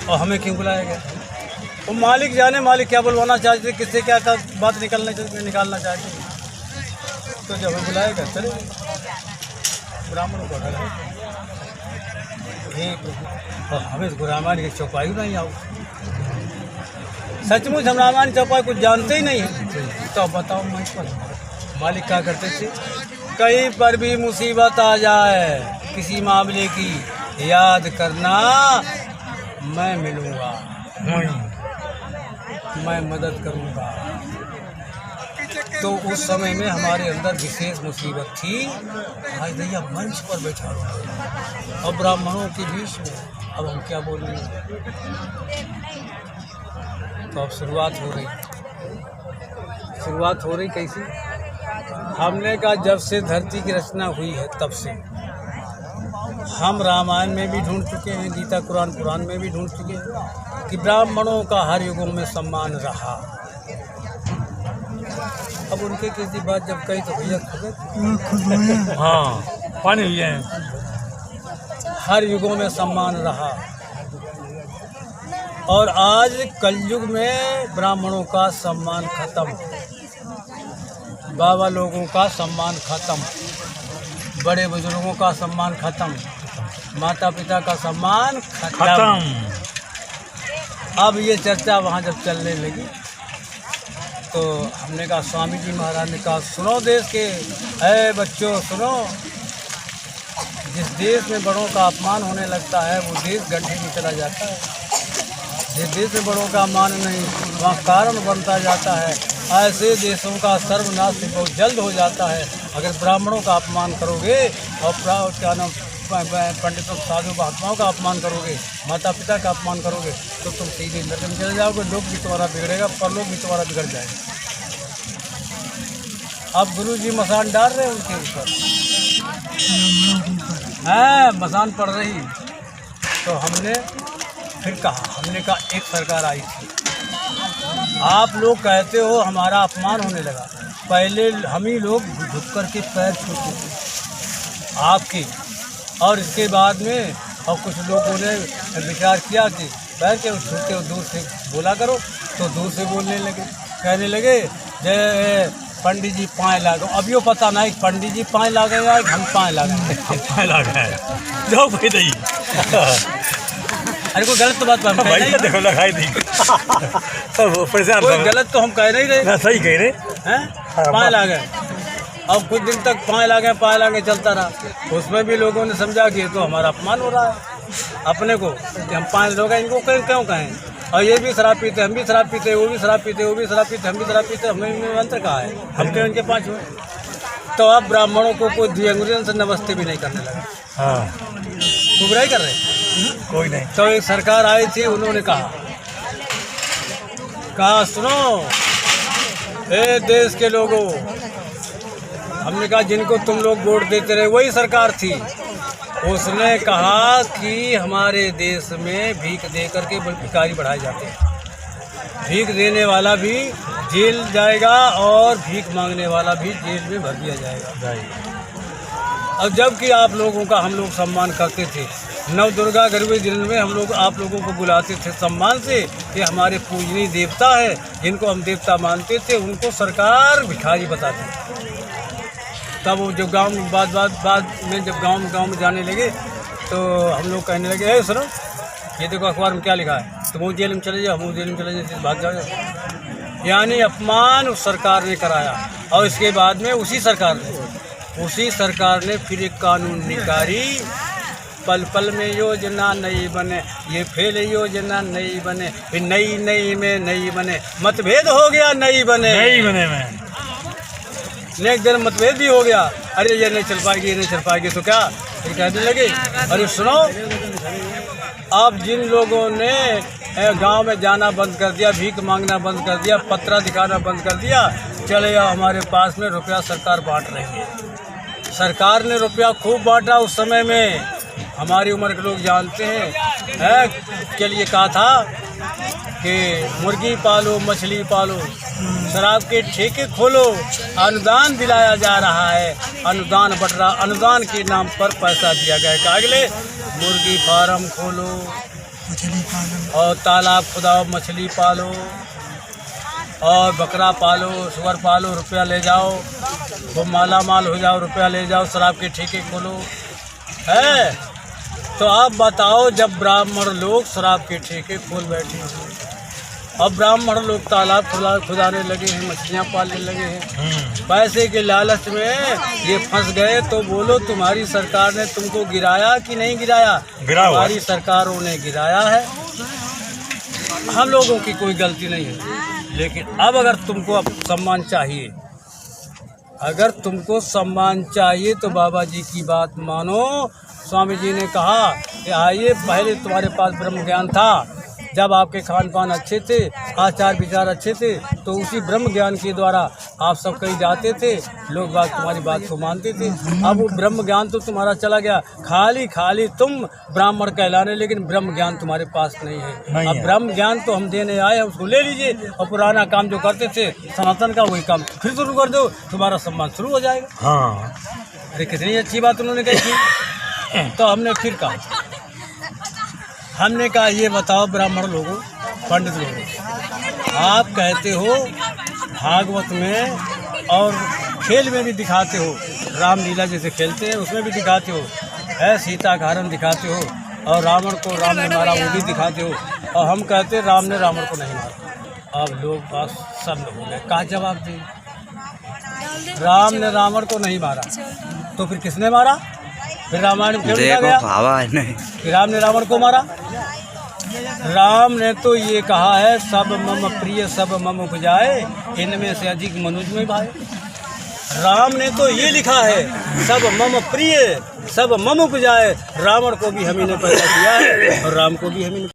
और हमें क्यों बुलाया गया? तो मालिक जाने, मालिक क्या बुलवाना चाहते, किससे क्या बात निकालना चाहते। तो जब हमें बुलाया गया चले ब्राह्मणों को और हमें रामायण की चौपाई नहीं आओ। सचमुच हम रामायण चौपाई कुछ जानते ही नहीं है। तो बताओ मंच पर मालिक क्या करते थे, कहीं पर भी मुसीबत आ जाए किसी मामले की याद करना, मैं मिलूँगा, मैं मदद करूँगा। तो उस समय में हमारे अंदर विशेष मुसीबत थी। आज भैया मंच पर बैठा हुआ और ब्राह्मणों के बीच में, अब हम क्या बोलेंगे। तो अब शुरुआत हो रही कैसी? हमने कहा जब से धरती की रचना हुई है तब से हम रामायण में भी ढूंढ चुके हैं, गीता कुरान पुराण में भी ढूंढ चुके हैं कि ब्राह्मणों का हर युगों में सम्मान रहा। अब उनके किसी बात जब कही तो भैया हाँ पानी हुए हैं। हर युगों में सम्मान रहा और आज कलयुग में ब्राह्मणों का सम्मान खत्म, बाबा लोगों का सम्मान खत्म, बड़े बुजुर्गों का सम्मान खत्म, माता पिता का सम्मान खत्म। अब ये चर्चा वहाँ जब चलने लगी तो हमने कहा, स्वामी जी महाराज ने कहा, सुनो देश के बच्चों सुनो, जिस देश में बड़ों का अपमान होने लगता है वो देश गड्ढे में चला जाता है। जिस देश में बड़ों का मान नहीं वहाँ कारण बनता जाता है। ऐसे देशों का सर्वनाश बहुत जल्द हो जाता है। अगर ब्राह्मणों का अपमान करोगे और क्या नाम पंडितों साधु महात्माओं का अपमान करोगे, माता पिता का अपमान करोगे तो तुम सीधे नरक में चले जाओगे। लोग भी तुम्हारा बिगड़ेगा, परलोक भी तुम्हारा बिगड़ जाएगा। अब गुरु जी मसान डाल रहे हैं उनके ऊपर, मसान पड़ रही। तो हमने फिर कहा, एक सरकार आई थी, आप लोग कहते हो हमारा अपमान होने लगा, पहले हम ही लोग झुक कर के पैर छूते थे आपकी, और इसके बाद में और कुछ लोगों ने विचार किया कि पैर के छूते हो दूर से बोला करो, तो दूर से बोलने लगे, कहने लगे जय पंडित जी पाँव लागो। अब यो पता नहीं पंडित जी पाँव लागे या हम पाँव लागे, पाँव लागे जाओ भाई नहीं। अरे कोई गलत तो बात भाई देखो लगाई थी कोई गलत तो हम कह नहीं रहे, सही कह रहे हैं। पाँव लागे, अब कुछ दिन तक पाँव लागे चलता रहा। उसमें भी लोगों ने समझा कि तो हमारा अपमान हो रहा है अपने को, कि हम 5 लोग हैं, इनको क्यों कहें। और ये भी शराब पीते, हम भी शराब पीते, वो भी शराब पीते, वो भी शराब पीते, हम भी शराब पीते, हमें अंतर कहा है, हम क्यों इनके 5 हुए। तो अब ब्राह्मणों को कोई द्विअंगुलियों से नमस्ते भी नहीं करने लगा। हाँ बुराई कर रहे कोई नहीं। तो एक सरकार आई थी, उन्होंने कहा सुनो देश के लोगों, हमने कहा जिनको तुम लोग वोट देते रहे वही सरकार थी। उसने कहा कि हमारे देश में भीख दे करके भिखारी बढ़ाए जाते हैं, भीख देने वाला भी जेल जाएगा और भीख मांगने वाला भी जेल में भर दिया जाएगा। अब जबकि आप लोगों का हम लोग सम्मान करते थे, नव दुर्गा गरबे दिन में हम लोग आप लोगों को बुलाते थे सम्मान से कि हमारे पूजनीय देवता है, जिनको हम देवता मानते थे, उनको सरकार भिखारी बताती। तब वो जब गांव में बाद में जब गांव में जाने लगे तो हम लोग कहने लगे, सुनो ये देखो अखबार में क्या लिखा है, तुम जेल में चले जाओ, हम जेल में चले जाओ, भाग जाओ। यानी अपमान उस सरकार ने कराया। और इसके बाद में उसी सरकार ने फिर एक कानून निकाली, पल पल में योजना नहीं बने, ये फेल योजना नहीं बने, फिर नई में नहीं बने, मतभेद हो गया नहीं बने में नेक दिन मतभेद भी हो गया। अरे ये नहीं चल पाएगी तो क्या फिर कहने लगे, अरे सुनो अब जिन लोगों ने गांव में जाना बंद कर दिया, भीख मांगना बंद कर दिया, पत्रा दिखाना बंद कर दिया, चले आओ हमारे पास में रुपया सरकार बांट रही है। सरकार ने रुपया खूब बांटा उस समय में, हमारी उम्र के लोग जानते हैं के लिए कहा था कि मुर्गी पालो मछली पालो, शराब के ठेके खोलो, अनुदान दिलाया जा रहा है, अनुदान बट रहा, अनुदान के नाम पर पैसा दिया गया है। अगले मुर्गी फार्म खोलो, और तालाब खुदाओ, मछली पालो और बकरा पालो, सुअर पालो, रुपया ले जाओ, वो माला माल हो जाओ, रुपया ले जाओ, शराब के ठेके खोलो। है तो आप बताओ, जब ब्राह्मण लोग शराब के ठेके खोल बैठे हैं, अब ब्राह्मण लोग तालाब खुदाने लगे हैं, मछलियाँ पालने लगे हैं, पैसे के लालच में ये फंस गए, तो बोलो तुम्हारी सरकार ने तुमको गिराया कि नहीं गिराया? हमारी सरकारों ने गिराया है, हम लोगों की कोई गलती नहीं है। लेकिन अब अगर तुमको अब सम्मान चाहिए, अगर तुमको सम्मान चाहिए तो बाबा जी की बात मानो। स्वामी जी ने कहा कि आइए, पहले तुम्हारे पास ब्रह्म ज्ञान था, जब आपके खान पान अच्छे थे, आचार विचार अच्छे थे, तो उसी ब्रह्म ज्ञान के द्वारा आप सब कहीं जाते थे, लोग बात तुम्हारी बात को मानते थे। अब वो ब्रह्म ज्ञान तो तुम्हारा चला गया, खाली खाली तुम ब्राह्मण कहलाने, लेकिन ब्रह्म ज्ञान तुम्हारे पास नहीं है। अब ब्रह्म ज्ञान तो हम देने आए हैं, उसको ले लीजिए और पुराना काम जो करते थे सनातन का, वही काम फिर शुरू कर दो, तुम्हारा सम्मान शुरू हो जाएगा। हाँ, अरे कितनी अच्छी बात उन्होंने कही थी। तो हमने फिर कहा, हमने कहा ये बताओ ब्राह्मण लोगों, पंडित लोगों, आप कहते हो भागवत में और खेल में भी दिखाते हो, रामलीला जैसे खेलते हैं उसमें भी दिखाते हो, है सीता का हरण दिखाते हो, और रावण को राम ने मारा वो भी दिखाते हो, और हम कहते हैं राम ने रावण को नहीं मारा। अब लोग बस सब लोग हो गए, कहा जवाब दें? राम ने रावण को नहीं मारा तो फिर किसने मारा? फिर रामायण में क्यों लिखा गया कि राम ने रावण को मारा? राम ने तो ये कहा है, सब मम प्रिय सब मम उपजाए, इनमें से अधिक मनुज में भाई। राम ने तो ये लिखा है, सब मम प्रिय सब मम उपजाए, रावण को भी हम ही ने पैदा किया है और राम को भी हम ही ने